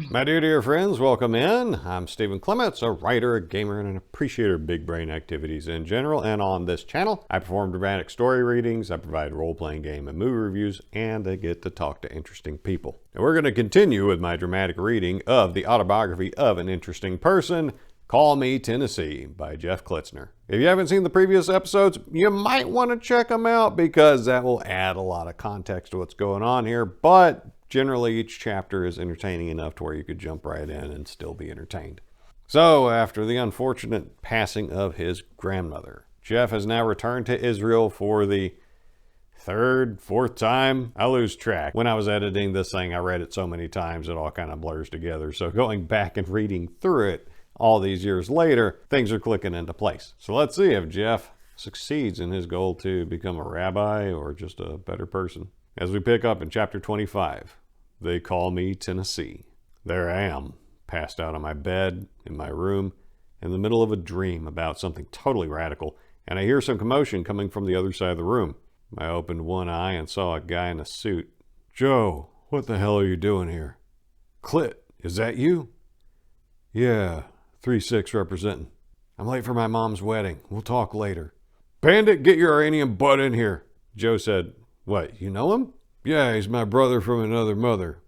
My dear friends, welcome in. I'm Stephen Clements, a writer, a gamer, and an appreciator of big brain activities in general. And on this channel, I perform dramatic story readings, I provide role-playing game and movie reviews, and I get to talk to interesting people. And we're going to continue with my dramatic reading of the autobiography of an interesting person, Call Me Tennessee by Jeff Klitzner. If you haven't seen the previous episodes, you might want to check them out because that will add a lot of context to what's going on here, but generally each chapter is entertaining enough to where you could jump right in and still be entertained. So after the unfortunate passing of his grandmother, Jeff has now returned to Israel for the third, fourth time. I lose track. When I was editing this thing, I read it so many times it all kind of blurs together. So going back and reading through it all these years later, things are clicking into place. So let's see if Jeff succeeds in his goal to become a rabbi or just a better person. As we pick up in chapter 25, They Call Me Tennessee. There I am, passed out on my bed, in my room, in the middle of a dream about something totally radical, and I hear some commotion coming from the other side of the room. I opened one eye and saw a guy in a suit. "Joe, what the hell are you doing here?" "Clit, is that you?" "Yeah, 3-6 representing. I'm late for my mom's wedding. We'll talk later." "Bandit, get your Iranian butt in here." Joe said, "What, you know him?" "Yeah, he's my brother from another mother."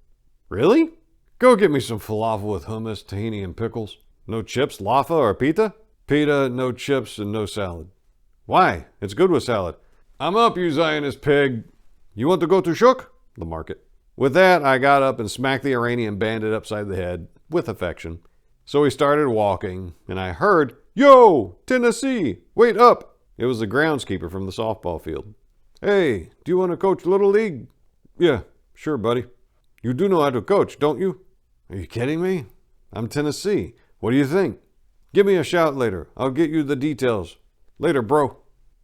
"Really? Go get me some falafel with hummus, tahini, and pickles." "No chips, laffa, or pita?" "Pita, no chips, and no salad." "Why? It's good with salad." "I'm up, you Zionist pig." "You want to go to Shuk?" The market. With that, I got up and smacked the Iranian bandit upside the head, with affection. So we started walking, and I heard, "Yo, Tennessee, wait up." It was the groundskeeper from the softball field. "Hey, do you want to coach Little League?" "Yeah, sure, buddy." "You do know how to coach, don't you?" "Are you kidding me? I'm Tennessee. What do you think?" "Give me a shout later. I'll get you the details." "Later, bro."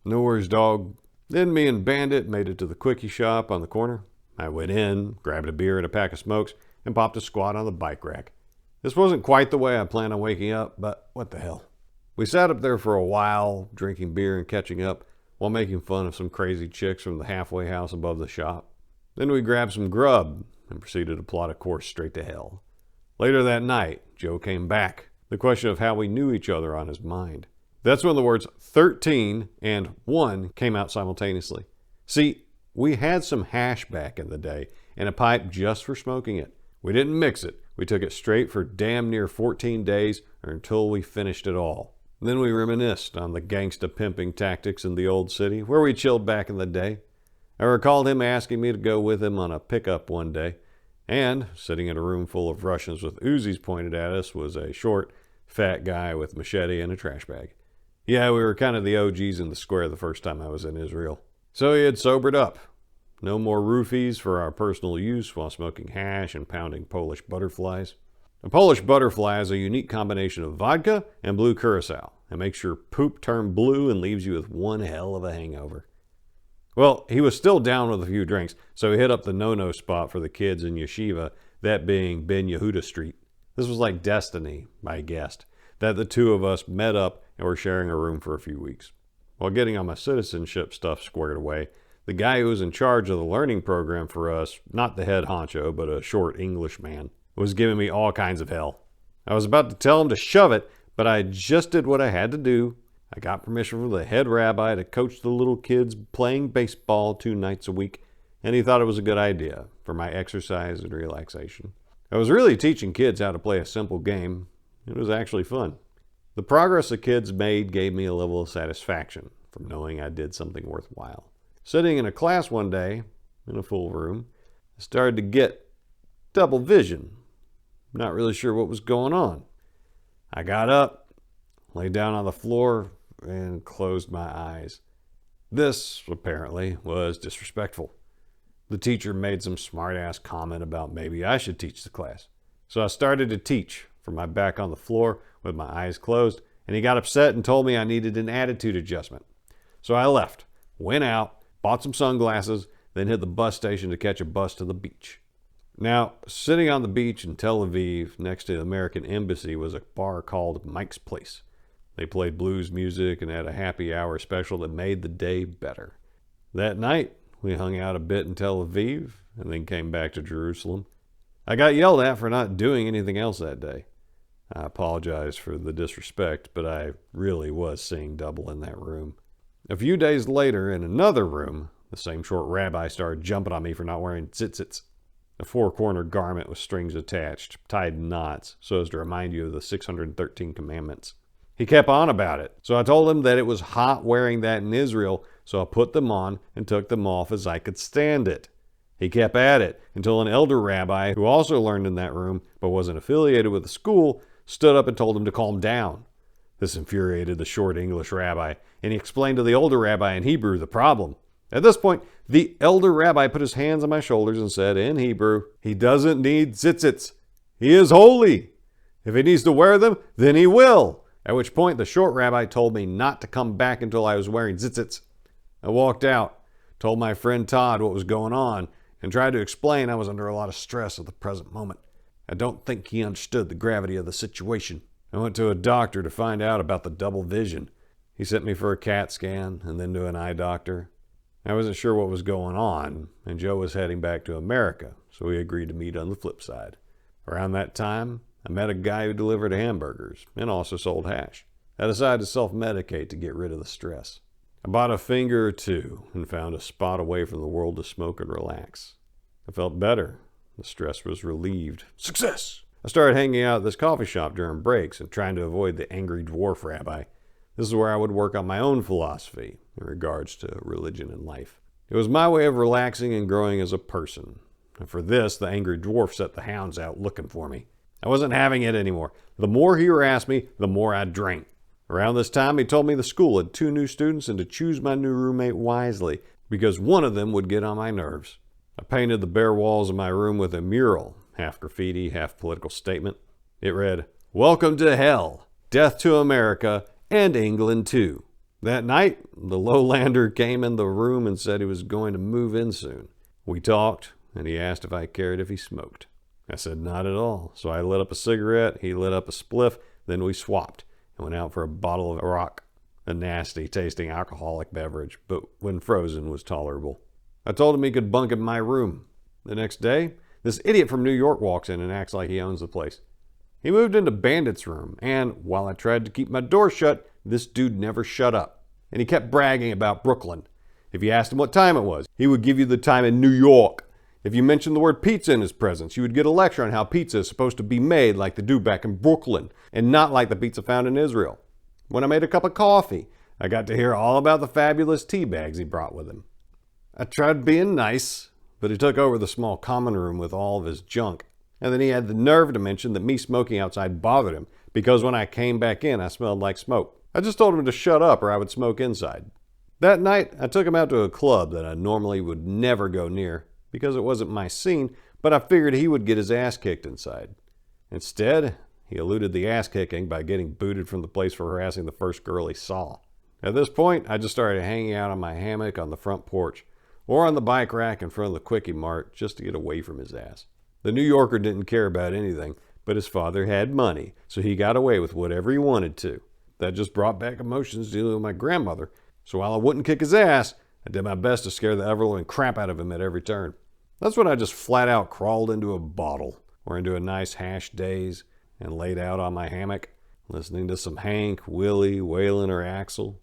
"No worries, dog." Then me and Bandit made it to the quickie shop on the corner. I went in, grabbed a beer and a pack of smokes, and popped a squat on the bike rack. This wasn't quite the way I planned on waking up, but what the hell. We sat up there for a while, drinking beer and catching up, while making fun of some crazy chicks from the halfway house above the shop. Then we grabbed some grub and proceeded to plot a course straight to hell. Later that night, Joe came back, the question of how we knew each other on his mind. That's when the words 13 and 1 came out simultaneously. See, we had some hash back in the day and a pipe just for smoking it. We didn't mix it. We took it straight for damn near 14 days or until we finished it all. Then we reminisced on the gangsta pimping tactics in the old city where we chilled back in the day. I recalled him asking me to go with him on a pickup one day, and sitting in a room full of Russians with Uzis pointed at us was a short, fat guy with machete and a trash bag. Yeah, we were kind of the OGs in the square the first time I was in Israel. So he had sobered up. No more roofies for our personal use while smoking hash and pounding Polish butterflies. A Polish butterfly is a unique combination of vodka and blue curacao. It makes your poop turn blue and leaves you with one hell of a hangover. Well, he was still down with a few drinks, so he hit up the no-no spot for the kids in yeshiva, that being Ben Yehuda Street. This was like destiny, I guessed, that the two of us met up and were sharing a room for a few weeks. While getting all my citizenship stuff squared away, the guy who was in charge of the learning program for us, not the head honcho, but a short English man, was giving me all kinds of hell. I was about to tell him to shove it, but I just did what I had to do. I got permission from the head rabbi to coach the little kids playing baseball 2 nights a week, and he thought it was a good idea for my exercise and relaxation. I was really teaching kids how to play a simple game. It was actually fun. The progress the kids made gave me a level of satisfaction from knowing I did something worthwhile. Sitting in a class one day, in a full room, I started to get double vision. Not really sure what was going on. I got up, lay down on the floor, and closed my eyes. This, apparently, was disrespectful. The teacher made some smart-ass comment about maybe I should teach the class. So I started to teach from my back on the floor with my eyes closed, and he got upset and told me I needed an attitude adjustment. So I left, went out, bought some sunglasses, then hit the bus station to catch a bus to the beach. Now, sitting on the beach in Tel Aviv next to the American Embassy was a bar called Mike's Place. They played blues music and had a happy hour special that made the day better. That night, We hung out a bit in Tel Aviv and then came back to Jerusalem. I got yelled at for not doing anything else that day. I apologize for the disrespect, but I really was seeing double in that room. A few days later, in another room, the same short rabbi started jumping on me for not wearing tzitzits, a four-cornered garment with strings attached, tied in knots, so as to remind you of the 613 commandments. He kept on about it, so I told him that it was hot wearing that in Israel, so I put them on and took them off as I could stand it. He kept at it until an elder rabbi, who also learned in that room but wasn't affiliated with the school, stood up and told him to calm down. This infuriated the short English rabbi, and he explained to the older rabbi in Hebrew the problem. At this point, the elder rabbi put his hands on my shoulders and said in Hebrew, "He doesn't need tzitzits. He is holy. If he needs to wear them, then he will." At which point, the short rabbi told me not to come back until I was wearing tzitzits. I walked out, told my friend Todd what was going on, and tried to explain I was under a lot of stress at the present moment. I don't think he understood the gravity of the situation. I went to a doctor to find out about the double vision. He sent me for a CAT scan and then to an eye doctor. I wasn't sure what was going on, and Joe was heading back to America, so we agreed to meet on the flip side. Around that time, I met a guy who delivered hamburgers and also sold hash. I decided to self-medicate to get rid of the stress. I bought a finger or two and found a spot away from the world to smoke and relax. I felt better. The stress was relieved. Success! I started hanging out at this coffee shop during breaks and trying to avoid the angry dwarf rabbi. This is where I would work on my own philosophy in regards to religion and life. It was my way of relaxing and growing as a person. And for this, the angry dwarf set the hounds out looking for me. I wasn't having it anymore. The more he harassed me, the more I drank. Around this time, he told me the school had 2 new students and to choose my new roommate wisely because one of them would get on my nerves. I painted the bare walls of my room with a mural, half graffiti, half political statement. It read, "Welcome to hell, death to America, and England too." That night, the lowlander came in the room and said he was going to move in soon. We talked, and he asked if I cared if he smoked. I said not at all, so I lit up a cigarette, he lit up a spliff, then we swapped and went out for a bottle of Arak, a nasty-tasting alcoholic beverage, but when frozen was tolerable. I told him he could bunk in my room. The next day, this idiot from New York walks in and acts like he owns the place. He moved into Bandit's room, and while I tried to keep my door shut, this dude never shut up. And he kept bragging about Brooklyn. If you asked him what time it was, he would give you the time in New York. If you mentioned the word pizza in his presence, you would get a lecture on how pizza is supposed to be made like they do back in Brooklyn, and not like the pizza found in Israel. When I made a cup of coffee, I got to hear all about the fabulous tea bags he brought with him. I tried being nice, but he took over the small common room with all of his junk. And then he had the nerve to mention that me smoking outside bothered him, because when I came back in, I smelled like smoke. I just told him to shut up or I would smoke inside. That night, I took him out to a club that I normally would never go near, because it wasn't my scene, but I figured he would get his ass kicked inside. Instead, he eluded the ass kicking by getting booted from the place for harassing the first girl he saw. At this point, I just started hanging out on my hammock on the front porch, or on the bike rack in front of the Quickie Mart just to get away from his ass. The New Yorker didn't care about anything, but his father had money, so he got away with whatever he wanted to. That just brought back emotions dealing with my grandmother, so while I wouldn't kick his ass, I did my best to scare the ever-living crap out of him at every turn. That's when I just flat out crawled into a bottle, or into a nice hash daze, and laid out on my hammock, listening to some Hank, Willie, Waylon, or Axel.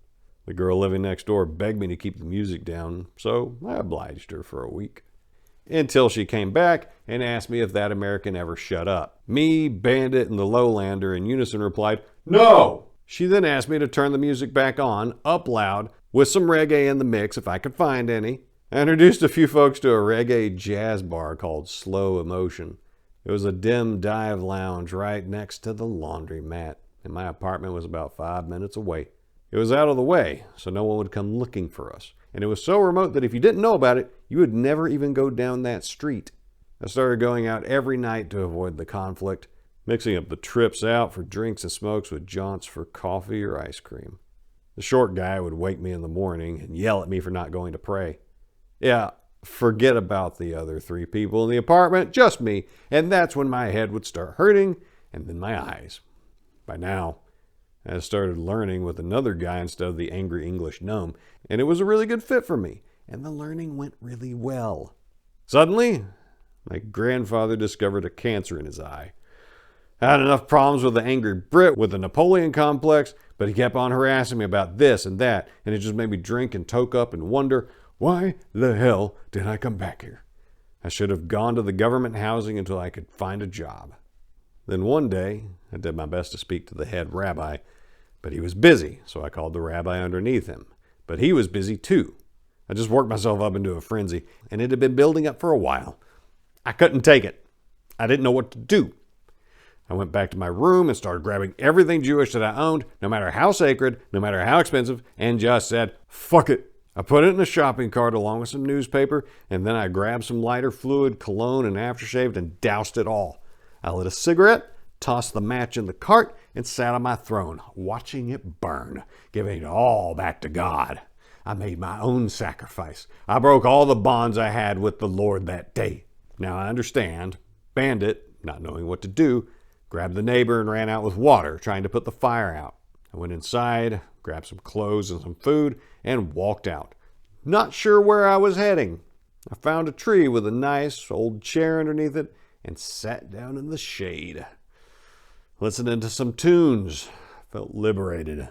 The girl living next door begged me to keep the music down, so I obliged her for a week. Until she came back and asked me if that American ever shut up. Me, Bandit, and the Lowlander in unison replied, "No!" She then asked me to turn the music back on, up loud, with some reggae in the mix if I could find any. I introduced a few folks to a reggae jazz bar called Slow Emotion. It was a dim dive lounge right next to the laundromat, and my apartment was about 5 minutes away. It was out of the way, so no one would come looking for us. And it was so remote that if you didn't know about it, you would never even go down that street. I started going out every night to avoid the conflict, mixing up the trips out for drinks and smokes with jaunts for coffee or ice cream. The short guy would wake me in the morning and yell at me for not going to pray. Yeah, forget about the other 3 people in the apartment, just me, and that's when my head would start hurting, and then my eyes. By now, I started learning with another guy instead of the angry English gnome, and it was a really good fit for me. and the learning went really well. Suddenly, my grandfather discovered a cancer in his eye. I had enough problems with the angry Brit with the Napoleon complex, but he kept on harassing me about this and that, and it just made me drink and toke up and wonder, why the hell did I come back here? I should have gone to the government housing until I could find a job. Then one day, I did my best to speak to the head rabbi, but he was busy, so I called the rabbi underneath him. But he was busy too. I just worked myself up into a frenzy, and it had been building up for a while. I couldn't take it. I didn't know what to do. I went back to my room and started grabbing everything Jewish that I owned, no matter how sacred, no matter how expensive, and just said, fuck it. I put it in a shopping cart along with some newspaper, and then I grabbed some lighter fluid, cologne, and aftershave and doused it all. I lit a cigarette, tossed the match in the cart, and sat on my throne, watching it burn, giving it all back to God. I made my own sacrifice. I broke all the bonds I had with the Lord that day. Now I understand. Bandit, not knowing what to do, grabbed the neighbor and ran out with water, trying to put the fire out. I went inside, grabbed some clothes and some food, and walked out. Not sure where I was heading. I found a tree with a nice old chair underneath it and sat down in the shade. Listening to some tunes, I felt liberated.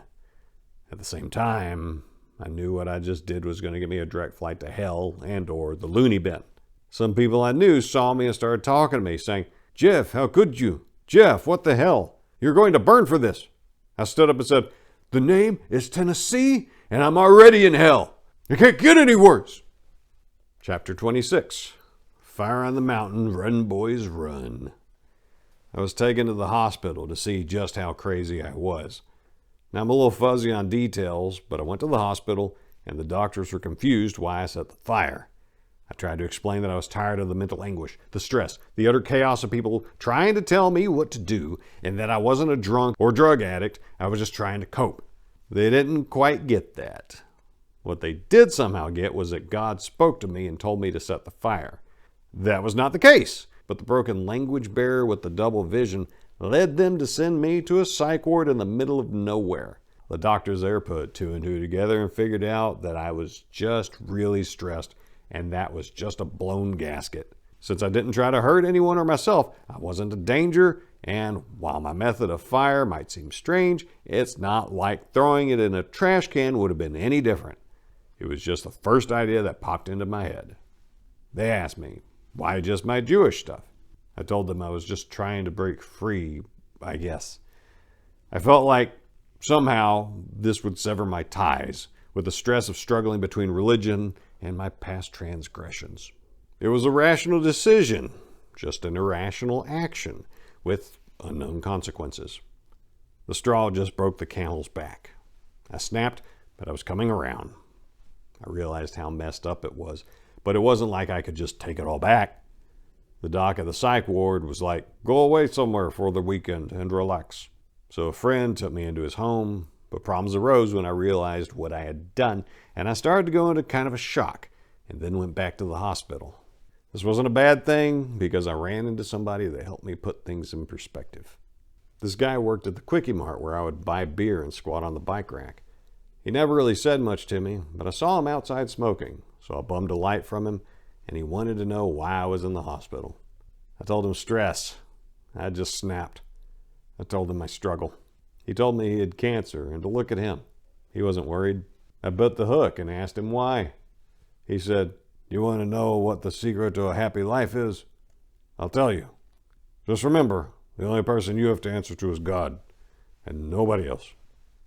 At the same time, I knew what I just did was going to give me a direct flight to hell and or the loony bin. Some people I knew saw me and started talking to me, saying, Jeff, how could you? Jeff, what the hell? You're going to burn for this. I stood up and said, the name is Tennessee, and I'm already in hell. It can't get any worse. Chapter 26. Fire on the mountain, run boys, run. I was taken to the hospital to see just how crazy I was. Now I'm a little fuzzy on details, but I went to the hospital, and the doctors were confused why I set the fire. I tried to explain that I was tired of the mental anguish, the stress, the utter chaos of people trying to tell me what to do, and that I wasn't a drunk or drug addict. I was just trying to cope. They didn't quite get that. What they did somehow get was that God spoke to me and told me to set the fire. That was not the case, but the broken language barrier with the double vision led them to send me to a psych ward in the middle of nowhere. The doctors there put two and two together and figured out that I was just really stressed, and that was just a blown gasket. Since I didn't try to hurt anyone or myself, I wasn't a danger, and while my method of fire might seem strange, it's not like throwing it in a trash can would have been any different. It was just the first idea that popped into my head. They asked me, why just my Jewish stuff? I told them I was just trying to break free, I guess. I felt like somehow this would sever my ties with the stress of struggling between religion and my past transgressions. It was a rational decision, just an irrational action with unknown consequences. The straw just broke the camel's back. I snapped, but I was coming around. I realized how messed up it was, but it wasn't like I could just take it all back. The doc at the psych ward was like, go away somewhere for the weekend and relax. So a friend took me into his home, but problems arose when I realized what I had done, and I started to go into kind of a shock, and then went back to the hospital. This wasn't a bad thing because I ran into somebody that helped me put things in perspective. This guy worked at the Quickie Mart where I would buy beer and squat on the bike rack. He never really said much to me, but I saw him outside smoking, so I bummed a light from him, and he wanted to know why I was in the hospital. I told him stress. I had just snapped. I told him my struggle. He told me he had cancer and to look at him. He wasn't worried. I bit the hook and asked him why. He said, you want to know what the secret to a happy life is? I'll tell you. Just remember, the only person you have to answer to is God, and nobody else.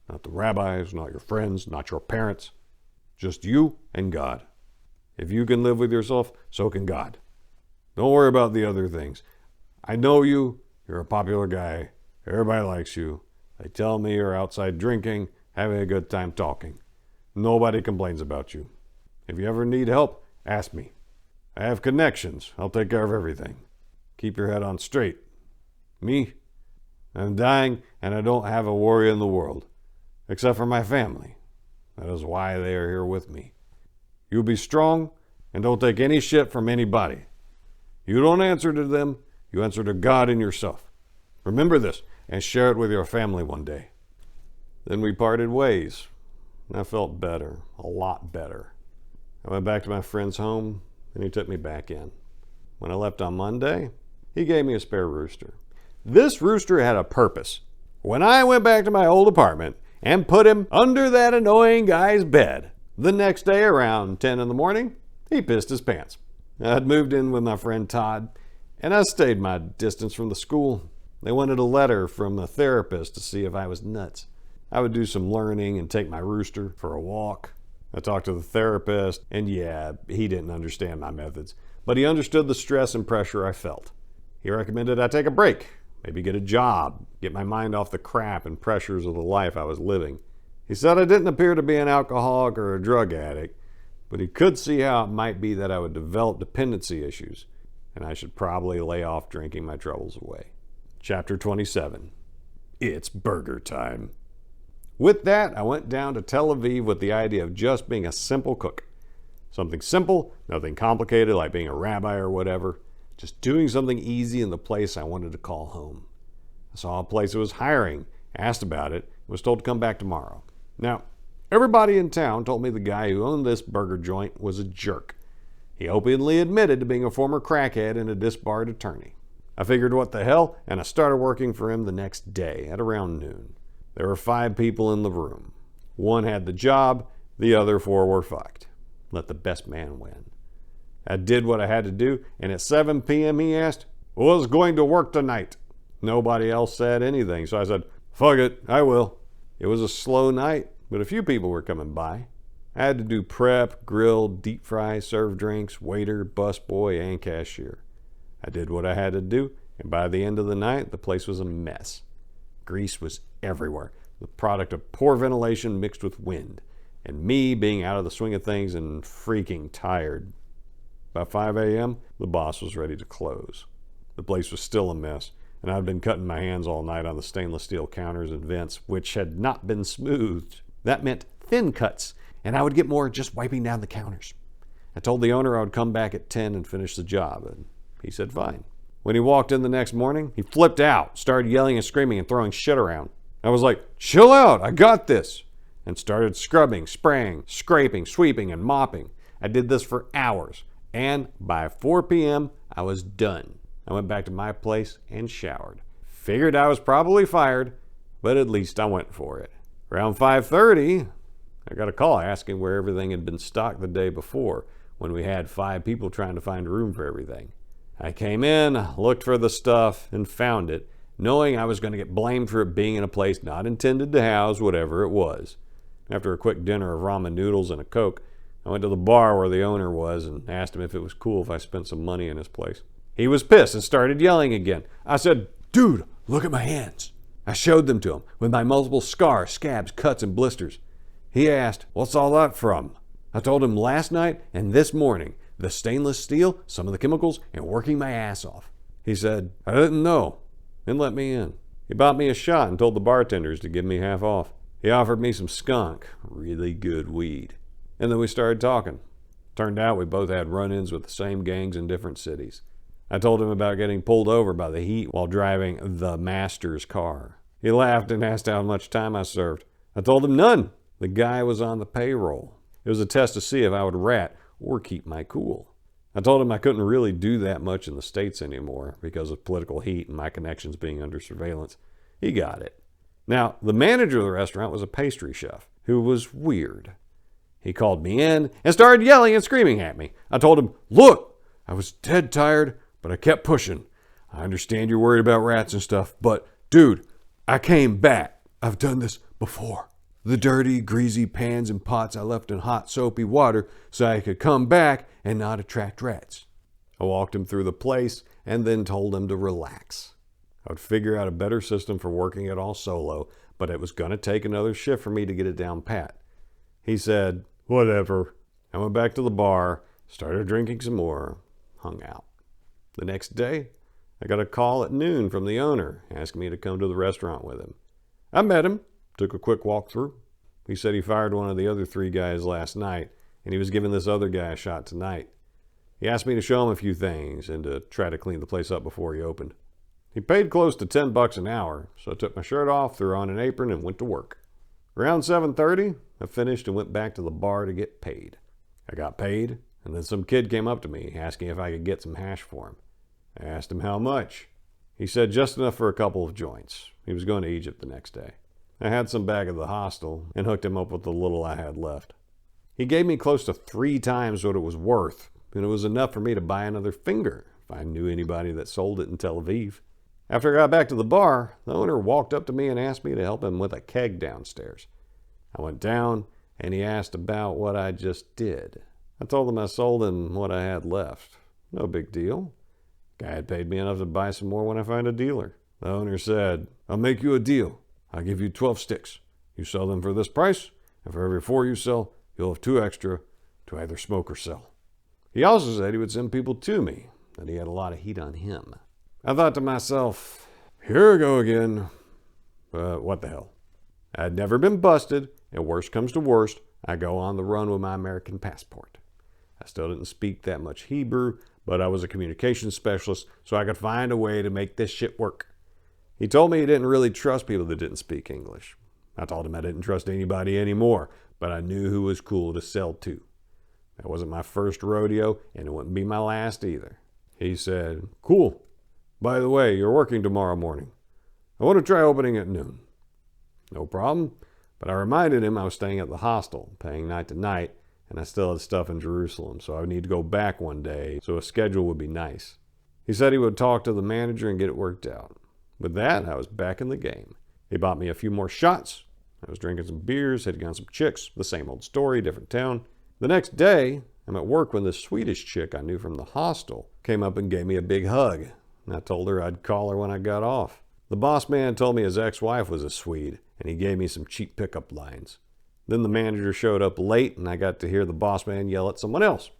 Not the rabbis, not your friends, not your parents. Just you and God. If you can live with yourself, so can God. Don't worry about the other things. I know you. You're a popular guy. Everybody likes you. They tell me you're outside drinking, having a good time talking. Nobody complains about you. If you ever need help, ask me. I have connections. I'll take care of everything. Keep your head on straight. Me? I'm dying, and I don't have a worry in the world. Except for my family. That is why they are here with me. You be strong, and don't take any shit from anybody. You don't answer to them, you answer to God and yourself. Remember this, and share it with your family one day. Then we parted ways. I felt better, a lot better. I went back to my friend's home, and he took me back in. When I left on Monday, he gave me a spare rooster. This rooster had a purpose. When I went back to my old apartment and put him under that annoying guy's bed, the next day around 10 in the morning, he pissed his pants. I'd moved in with my friend Todd, and I stayed my distance from the school. They wanted a letter from the therapist to see if I was nuts. I would do some learning and take my rooster for a walk. I talked to the therapist, and yeah, he didn't understand my methods, but he understood the stress and pressure I felt. He recommended I take a break, maybe get a job, get my mind off the crap and pressures of the life I was living. He said I didn't appear to be an alcoholic or a drug addict, but he could see how it might be that I would develop dependency issues, and I should probably lay off drinking my troubles away. Chapter 27. It's burger time. With that, I went down to Tel Aviv with the idea of just being a simple cook. Something simple, nothing complicated like being a rabbi or whatever. Just doing something easy in the place I wanted to call home. I saw a place that was hiring, asked about it, and was told to come back tomorrow. Now, everybody in town told me the guy who owned this burger joint was a jerk. He openly admitted to being a former crackhead and a disbarred attorney. I figured what the hell, and I started working for him the next day at around noon. There were 5 people in the room. 1 had the job, the other 4 were fucked. Let the best man win. I did what I had to do, and at 7 p.m. he asked, "Who's going to work tonight?" Nobody else said anything, so I said, "Fuck it, I will." It was a slow night, but a few people were coming by. I had to do prep, grill, deep fry, serve drinks, waiter, busboy, and cashier. I did what I had to do, and by the end of the night, the place was a mess. Grease was everywhere, the product of poor ventilation mixed with wind, and me being out of the swing of things and freaking tired. By 5 a.m., the boss was ready to close. The place was still a mess, and I'd been cutting my hands all night on the stainless steel counters and vents, which had not been smoothed. That meant thin cuts, and I would get more just wiping down the counters. I told the owner I would come back at 10 and finish the job, and he said fine. When he walked in the next morning, he flipped out, started yelling and screaming and throwing shit around. I was like, "Chill out, I got this," and started scrubbing, spraying, scraping, sweeping, and mopping. I did this for hours, and by 4 p.m., I was done. I went back to my place and showered. Figured I was probably fired, but at least I went for it. Around 5:30, I got a call asking where everything had been stocked the day before, when we had 5 people trying to find room for everything. I came in, looked for the stuff, and found it, knowing I was going to get blamed for it being in a place not intended to house whatever it was. After a quick dinner of ramen noodles and a Coke, I went to the bar where the owner was and asked him if it was cool if I spent some money in his place. He was pissed and started yelling again. I said, "Dude, look at my hands." I showed them to him with my multiple scars, scabs, cuts, and blisters. He asked, "What's all that from?" I told him last night and this morning, the stainless steel, some of the chemicals, and working my ass off. He said, "I didn't know," and let me in. He bought me a shot and told the bartenders to give me half off. He offered me some skunk, really good weed. And then we started talking. Turned out we both had run-ins with the same gangs in different cities. I told him about getting pulled over by the heat while driving the master's car. He laughed and asked how much time I served. I told him none. The guy was on the payroll. It was a test to see if I would rat or keep my cool. I told him I couldn't really do that much in the States anymore because of political heat and my connections being under surveillance. He got it. Now, the manager of the restaurant was a pastry chef who was weird. He called me in and started yelling and screaming at me. I told him, "Look, I was dead tired, but I kept pushing. I understand you're worried about rats and stuff, but dude, I came back. I've done this before. The dirty, greasy pans and pots I left in hot, soapy water so I could come back and not attract rats." I walked him through the place and then told him to relax. I would figure out a better system for working it all solo, but it was going to take another shift for me to get it down pat. He said, "Whatever." I went back to the bar, started drinking some more, hung out. The next day, I got a call at noon from the owner asking me to come to the restaurant with him. I met him, took a quick walk through. He said he fired one of the other 3 guys last night, and he was giving this other guy a shot tonight. He asked me to show him a few things and to try to clean the place up before he opened. He paid close to $10 an hour, so I took my shirt off, threw on an apron, and went to work. Around 7:30, I finished and went back to the bar to get paid. I got paid, and then some kid came up to me asking if I could get some hash for him. I asked him how much. He said just enough for a couple of joints. He was going to Egypt the next day. I had some back at the hostel and hooked him up with the little I had left. He gave me close to 3 times what it was worth, and it was enough for me to buy another finger if I knew anybody that sold it in Tel Aviv. After I got back to the bar, the owner walked up to me and asked me to help him with a keg downstairs. I went down, and he asked about what I just did. I told him I sold him what I had left. No big deal. Guy had paid me enough to buy some more when I find a dealer. The owner said, "I'll make you a deal. I'll give you 12 sticks. You sell them for this price, and for every 4 you sell, you'll have 2 extra to either smoke or sell." He also said he would send people to me, that he had a lot of heat on him. I thought to myself, here we go again. But what the hell? I'd never been busted, and worst comes to worst, I go on the run with my American passport. I still didn't speak that much Hebrew, but I was a communications specialist, so I could find a way to make this shit work. He told me he didn't really trust people that didn't speak English. I told him I didn't trust anybody anymore, but I knew who was cool to sell to. That wasn't my first rodeo, and it wouldn't be my last either. He said, "Cool. By the way, you're working tomorrow morning. I want to try opening at noon." No problem, but I reminded him I was staying at the hostel, paying night to night, and I still had stuff in Jerusalem, so I would need to go back one day, so a schedule would be nice. He said he would talk to the manager and get it worked out. With that, I was back in the game. He bought me a few more shots. I was drinking some beers, hitting on some chicks, the same old story, different town. The next day, I'm at work when this Swedish chick I knew from the hostel came up and gave me a big hug. And I told her I'd call her when I got off. The boss man told me his ex-wife was a Swede, and he gave me some cheap pickup lines. Then the manager showed up late, and I got to hear the boss man yell at someone else.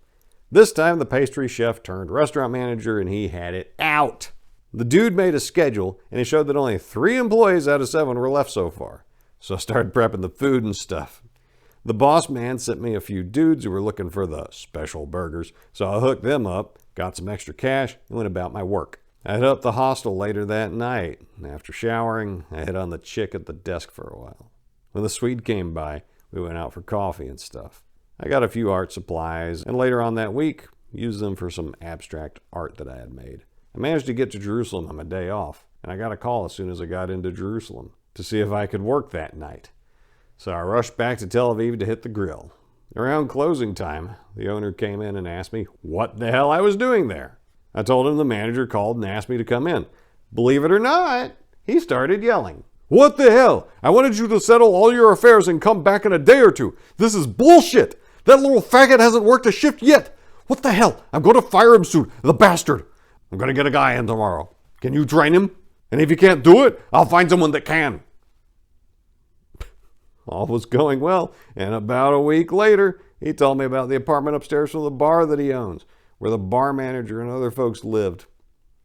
This time, the pastry chef turned restaurant manager, and he had it out. The dude made a schedule, and he showed that only 3 employees out of 7 were left so far. So I started prepping the food and stuff. The boss man sent me a few dudes who were looking for the special burgers, so I hooked them up, got some extra cash, and went about my work. I hit up the hostel later that night, and after showering, I hit on the chick at the desk for a while. When the Swede came by, we went out for coffee and stuff. I got a few art supplies, and later on that week, used them for some abstract art that I had made. I managed to get to Jerusalem on my day off, and I got a call as soon as I got into Jerusalem to see if I could work that night. So I rushed back to Tel Aviv to hit the grill. Around closing time, the owner came in and asked me what the hell I was doing there. I told him the manager called and asked me to come in. Believe it or not, he started yelling. "What the hell? I wanted you to settle all your affairs and come back in a day or 2. This is bullshit. That little faggot hasn't worked a shift yet. What the hell? I'm going to fire him soon, the bastard. I'm going to get a guy in tomorrow. Can you train him? And if you can't do it, I'll find someone that can." All was going well, and about a week later, he told me about the apartment upstairs from the bar that he owns, where the bar manager and other folks lived.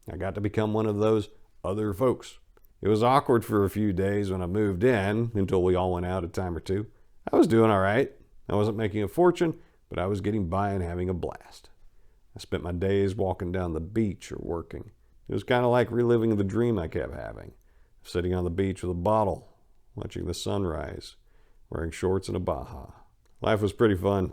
I got to become one of those other folks. It was awkward for a few days when I moved in, until we all went out a time or 2. I was doing all right. I wasn't making a fortune, but I was getting by and having a blast. I spent my days walking down the beach or working. It was kind of like reliving the dream I kept having, sitting on the beach with a bottle, watching the sunrise, wearing shorts and a baja. Life was pretty fun.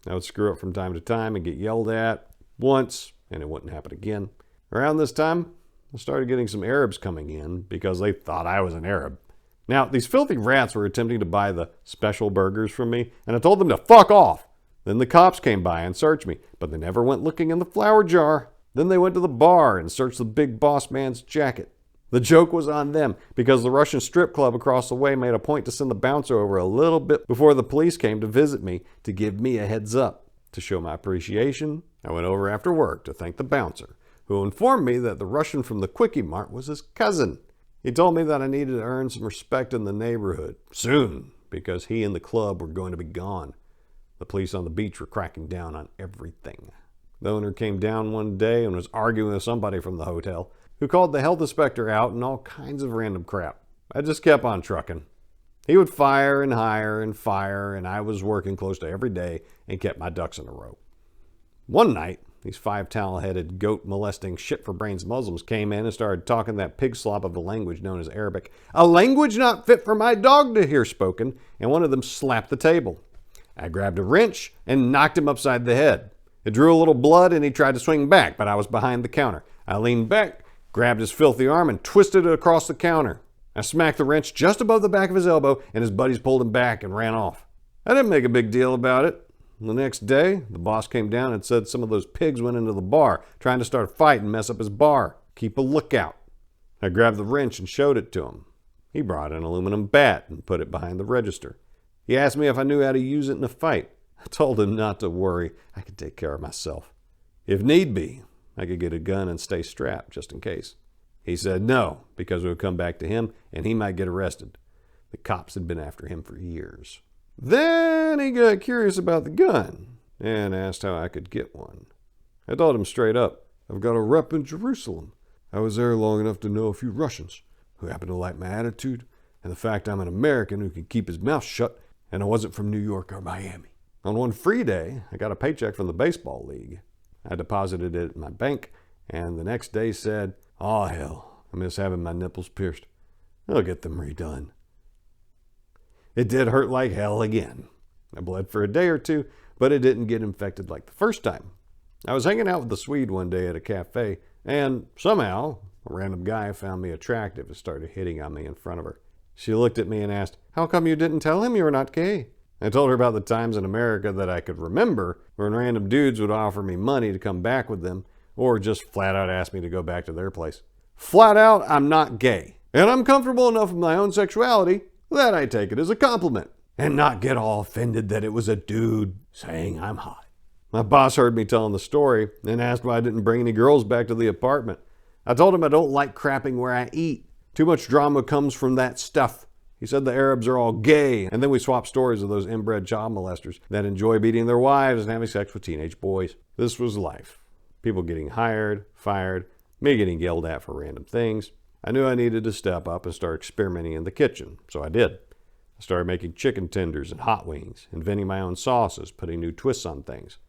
I would screw up from time to time and get yelled at once, and it wouldn't happen again. Around this time, I started getting some Arabs coming in because they thought I was an Arab. Now, these filthy rats were attempting to buy the special burgers from me, and I told them to fuck off. Then the cops came by and searched me, but they never went looking in the flour jar. Then they went to the bar and searched the big boss man's jacket. The joke was on them because the Russian strip club across the way made a point to send the bouncer over a little bit before the police came to visit me to give me a heads up. To show my appreciation, I went over after work to thank the bouncer, who informed me that the Russian from the Quickie Mart was his cousin. He told me that I needed to earn some respect in the neighborhood soon because he and the club were going to be gone. The police on the beach were cracking down on everything. The owner came down one day and was arguing with somebody from the hotel, who called the health inspector out and all kinds of random crap. I just kept on trucking. He would fire and hire and fire, and I was working close to every day and kept my ducks in a row. One night, these 5 towel-headed, goat-molesting, shit-for-brains Muslims came in and started talking that pig slop of a language known as Arabic, a language not fit for my dog to hear spoken, and one of them slapped the table. I grabbed a wrench and knocked him upside the head. It drew a little blood and he tried to swing back, but I was behind the counter. I leaned back, grabbed his filthy arm, and twisted it across the counter. I smacked the wrench just above the back of his elbow, and his buddies pulled him back and ran off. I didn't make a big deal about it. The next day, the boss came down and said some of those pigs went into the bar, trying to start a fight and mess up his bar. Keep a lookout. I grabbed the wrench and showed it to him. He brought an aluminum bat and put it behind the register. He asked me if I knew how to use it in a fight. I told him not to worry. I could take care of myself. If need be, I could get a gun and stay strapped just in case. He said no, because it would come back to him and he might get arrested. The cops had been after him for years. Then he got curious about the gun and asked how I could get one. I told him straight up, I've got a rep in Jerusalem. I was there long enough to know a few Russians who happened to like my attitude and the fact I'm an American who can keep his mouth shut, and I wasn't from New York or Miami. On one free day, I got a paycheck from the baseball league. I deposited it in my bank, and the next day said, "Oh hell, I miss having my nipples pierced. I'll get them redone." It did hurt like hell again. I bled for a day or two, but it didn't get infected like the first time. I was hanging out with the Swede one day at a cafe, and somehow a random guy found me attractive and started hitting on me in front of her. She looked at me and asked, "How come you didn't tell him you were not gay?" I told her about the times in America that I could remember when random dudes would offer me money to come back with them, or just flat out ask me to go back to their place. Flat out, I'm not gay. And I'm comfortable enough with my own sexuality that I take it as a compliment and not get all offended that it was a dude saying I'm hot. My boss heard me telling the story and asked why I didn't bring any girls back to the apartment. I told him I don't like crapping where I eat. Too much drama comes from that stuff. He said the Arabs are all gay, and then we swapped stories of those inbred child molesters that enjoy beating their wives and having sex with teenage boys. This was life. People getting hired, fired, me getting yelled at for random things. I knew I needed to step up and start experimenting in the kitchen, so I did. I started making chicken tenders and hot wings, inventing my own sauces, putting new twists on things.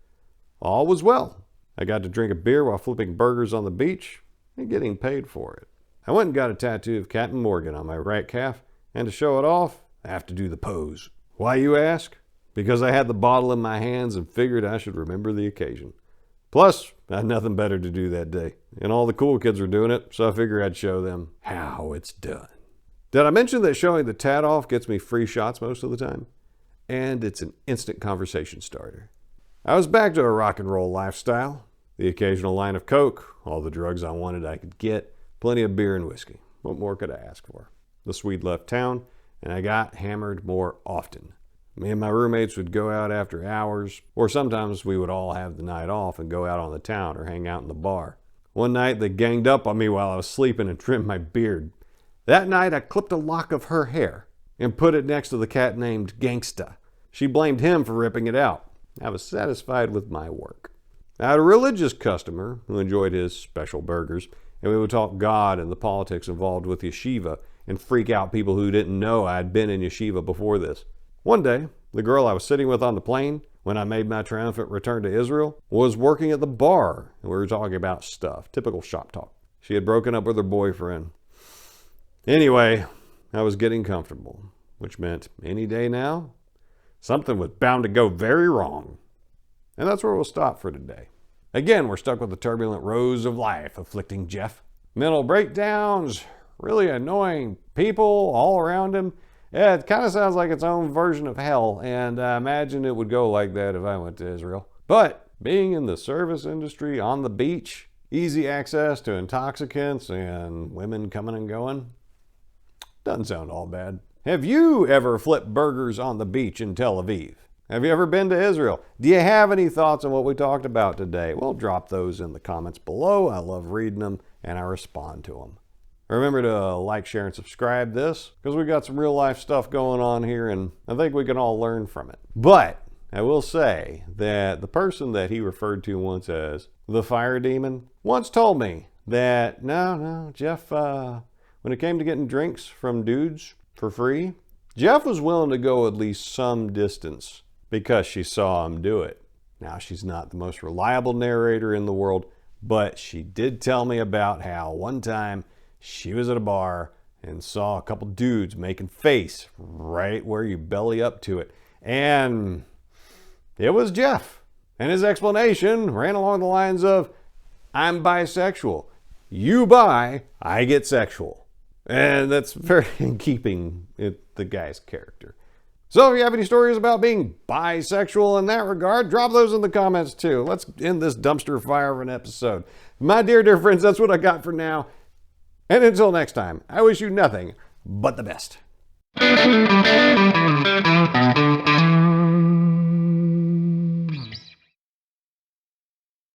All was well. I got to drink a beer while flipping burgers on the beach and getting paid for it. I went and got a tattoo of Captain Morgan on my right calf, and to show it off, I have to do the pose. Why, you ask? Because I had the bottle in my hands and figured I should remember the occasion. Plus, I had nothing better to do that day, and all the cool kids were doing it, so I figured I'd show them how it's done. Did I mention that showing the tat off gets me free shots most of the time? And it's an instant conversation starter. I was back to a rock and roll lifestyle. The occasional line of coke, all the drugs I wanted I could get, plenty of beer and whiskey. What more could I ask for? The Swede left town, and I got hammered more often. Me and my roommates would go out after hours, or sometimes we would all have the night off and go out on the town or hang out in the bar. One night they ganged up on me while I was sleeping and trimmed my beard. That night I clipped a lock of her hair and put it next to the cat named Gangsta. She blamed him for ripping it out. I was satisfied with my work. I had a religious customer who enjoyed his special burgers, and we would talk God and the politics involved with yeshiva and freak out people who didn't know I had been in yeshiva before this. One day, the girl I was sitting with on the plane when I made my triumphant return to Israel was working at the bar, and we were talking about stuff, typical shop talk. She had broken up with her boyfriend. Anyway, I was getting comfortable, which meant any day now, something was bound to go very wrong. And that's where we'll stop for today. Again, we're stuck with the turbulent roads of life afflicting Jeff. Mental breakdowns, really annoying people all around him. Yeah, it kind of sounds like its own version of hell, and I imagine it would go like that if I went to Israel. But being in the service industry on the beach, easy access to intoxicants and women coming and going, doesn't sound all bad. Have you ever flipped burgers on the beach in Tel Aviv? Have you ever been to Israel? Do you have any thoughts on what we talked about today? Well, drop those in the comments below. I love reading them, and I respond to them. Remember to like, share, and subscribe this, because we got some real life stuff going on here, and I think we can all learn from it. But I will say that the person that he referred to once as the fire demon once told me that, no, Jeff, when it came to getting drinks from dudes for free, Jeff was willing to go at least some distance because she saw him do it. Now, she's not the most reliable narrator in the world, but she did tell me about how one time she was at a bar and saw a couple dudes making face right where you belly up to it. And It was Jeff, and his explanation ran along the lines of, I'm bisexual. You buy, I get sexual. And that's very in keeping with the guy's character. So if you have any stories about being bisexual in that regard, drop those in the comments too. Let's end this dumpster fire of an episode. My dear friends, that's what I got for now. And until next time, I wish you nothing but the best.